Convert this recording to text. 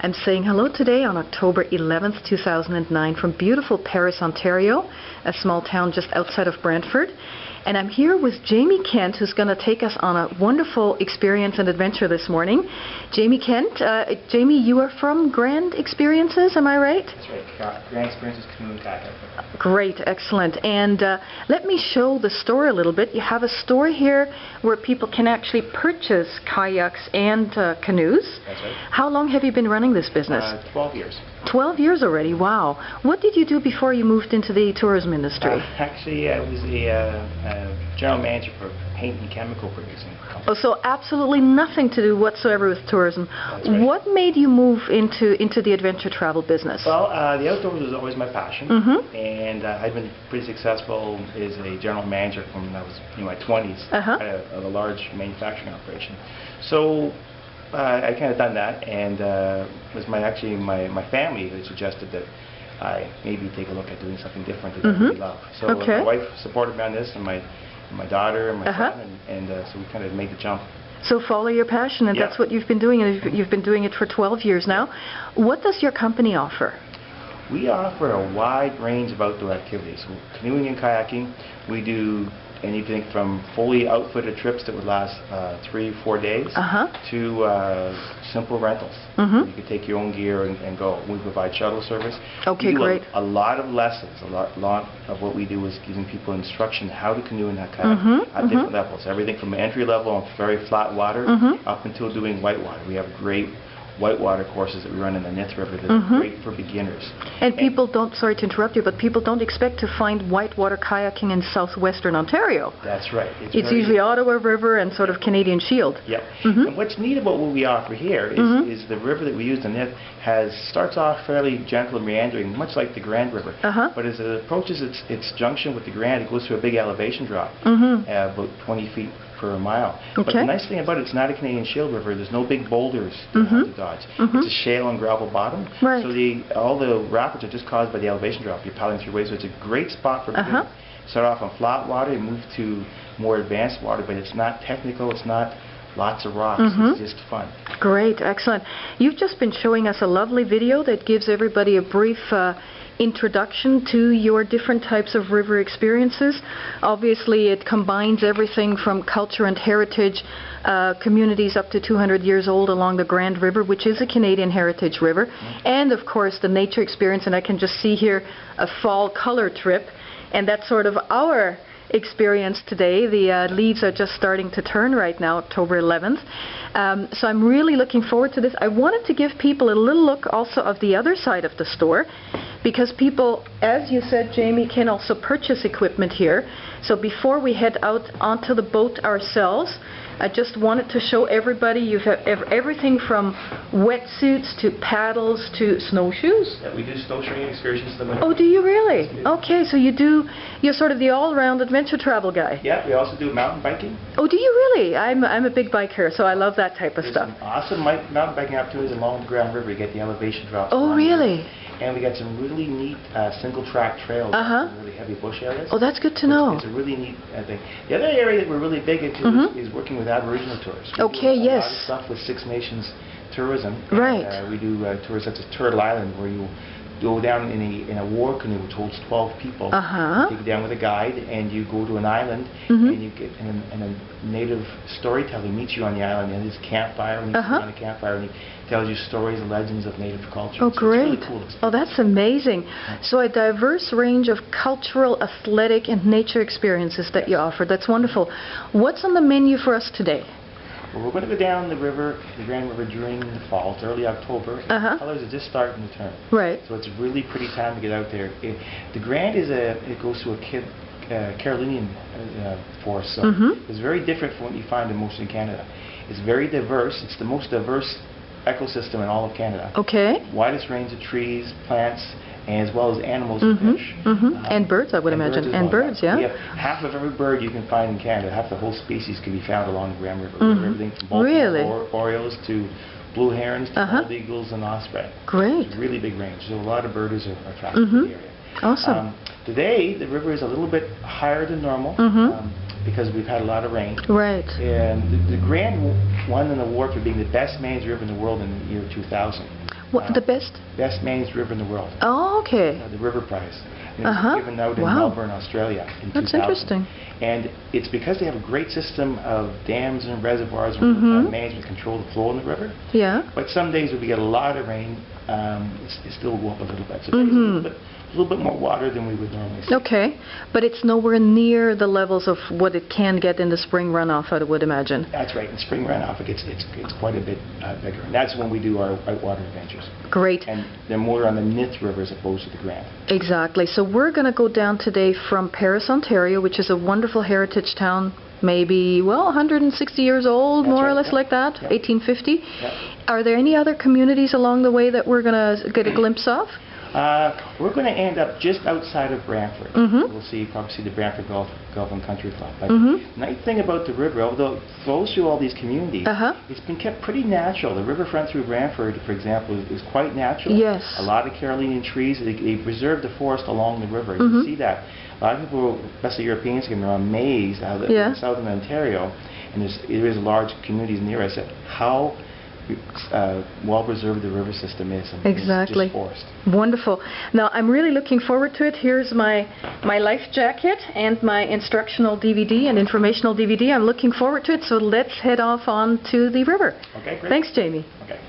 I'm saying hello today on October 11th, 2009 from beautiful Paris, Ontario, a small town just outside of Brantford. And I'm here with Jamie Kent, who's going to take us on a wonderful experience and adventure this morning. Jamie Kent, Jamie, you are from Grand Experiences, am I right? That's right. Grand Experiences, Canoe and Kayak. Great, excellent. And let me show the store a little bit. You have a store here where people can actually purchase kayaks and canoes. That's right. How long have you been running this business? 12 years. 12 years already, wow. What did you do before you moved into the tourism industry? Actually, I was a general manager for paint and chemical producing company. Oh, so absolutely nothing to do whatsoever with tourism. That's right. What made you move into the adventure travel business? Well, the outdoors was always my passion, and I've been pretty successful as a general manager from when I was in my 20s of a large manufacturing operation. So I kind of done that, and it was my family who suggested that I maybe take a look at doing something different that I really love. So my wife supported me on this, and my daughter and my son, and so we kind of made the jump. So follow your passion, and that's what you've been doing, and you've been doing it for 12 years now. What does your company offer? We offer a wide range of outdoor activities. So canoeing and kayaking, we do anything from fully outfitted trips that would last 3-4 days to simple rentals. You can take your own gear and go. We provide shuttle service. Okay, great. A lot of lessons. A lot of what we do is giving people instruction how to canoe and how to kayak at different levels. Everything from entry level on very flat water up until doing whitewater. We have great whitewater courses that we run in the Nith River that are great for beginners. And people don't, sorry to interrupt you, but people don't expect to find whitewater kayaking in southwestern Ontario. That's right. It's usually Ottawa River and sort of Canadian Shield. Yep. And what's neat about what we offer here is the river that we use, the Nith, starts off fairly gentle and meandering, much like the Grand River. But as it approaches its junction with the Grand, it goes through a big elevation drop, about 20 feet per mile. But the nice thing about it, it's not a Canadian Shield River. There's no big boulders to dodge. It's a shale and gravel bottom. So all the rapids are just caused by the elevation drop. You're paddling through waves, so it's a great spot for beginners. Start off on flat water and move to more advanced water, but it's not technical. It's not lots of rocks. It's just fun. Great, excellent. You've just been showing us a lovely video that gives everybody a brief introduction to your different types of river experiences. Obviously, it combines everything from culture and heritage communities up to 200 years old along the Grand River, which is a Canadian heritage river, and of course the nature experience. And I can just see here a fall color trip, and that's sort of our experience today. The leaves are just starting to turn right now, October 11th. So I'm really looking forward to this. I wanted to give people a little look also of the other side of the store, because people, as you said, Jamie, can also purchase equipment here. So before we head out onto the boat ourselves, I just wanted to show everybody you have everything from wetsuits to paddles to snowshoes. Yeah, we do snowshoeing excursions in the winter. Oh, do you really? Okay, so you're sort of the all-around adventure travel guy. Yeah, we also do mountain biking. Oh, do you really? I'm a big biker, so I love that type of stuff. Some awesome mountain biking opportunities along the Grand River. You get the elevation drops. Oh, really? And we got some really neat single-track trails in really heavy bush areas. Oh, that's good to know. It's a really neat thing. The other area that we're really big into is working with Aboriginal tours. We do a lot of stuff with Six Nations tourism. And, we do tours such as Turtle Island, where you go down in a war canoe which holds 12 people. You take it down with a guide, and you go to an island, and you get and a native storyteller meets you on the island, and his campfire, and you sit around a campfire, and he tells you stories and legends of native culture. Oh, great. It's really cool. Oh, that's amazing. So a diverse range of cultural, athletic, and nature experiences that you offer. That's wonderful. What's on the menu for us today? Well, we're going to go down the river, the Grand River, during the fall. It's early October. The colors are just starting to turn. Right. So it's a really pretty time to get out there. The Grand it goes through a Carolinian forest, so it's very different from what you find in most in Canada. It's very diverse. It's the most diverse ecosystem in all of Canada. Okay. Widest range of trees, plants, as well as animals and fish. And birds, I would imagine. And birds, yeah. We have half of every bird you can find in Canada. Half the whole species can be found along the Grand River. Everything from Baltimore orioles to blue herons to bald eagles and osprey. Great. It's a really big range. So a lot of birders are attracted to the area. Awesome. Today, the river is a little bit higher than normal because we've had a lot of rain. Right. And the Grand won an award for being the best managed river in the world in the year 2000. What, the best? Best managed river in the world. Oh, okay. The River Prize. It was given out in Melbourne, Australia in 2000. That's interesting. And it's because they have a great system of dams and reservoirs and management control the flow in the river. Yeah. But some days when we get a lot of rain, it still go up a little bit. So there's a little bit more water than we would normally see. Okay. But it's nowhere near the levels of what it can get in the spring runoff, I would imagine. That's right. In spring runoff, it's quite a bit bigger. And that's when we do our whitewater adventures. Great. And they're more on the Nith River as opposed to the Grand. Exactly. So we're going to go down today from Paris, Ontario, which is a wonderful heritage town, maybe, 160 years old, more or less like that, 1850. Are there any other communities along the way that we're going to get a glimpse of? We're going to end up just outside of Brantford. We'll probably see the Brantford Golf and Country Club. But the nice thing about the river, although it flows through all these communities, it's been kept pretty natural. The riverfront through Brantford, for example, is quite natural. Yes. A lot of Carolinian trees. They preserve the forest along the river. You can see that. A lot of people, especially Europeans, are amazed how in southern Ontario, and there is large communities near us, at how well preserved the river system is. And exactly. It's just forest. Wonderful. Now I'm really looking forward to it. Here's my life jacket and my instructional DVD and informational DVD. I'm looking forward to it. So let's head off on to the river. Okay, great. Thanks, Jamie. Okay.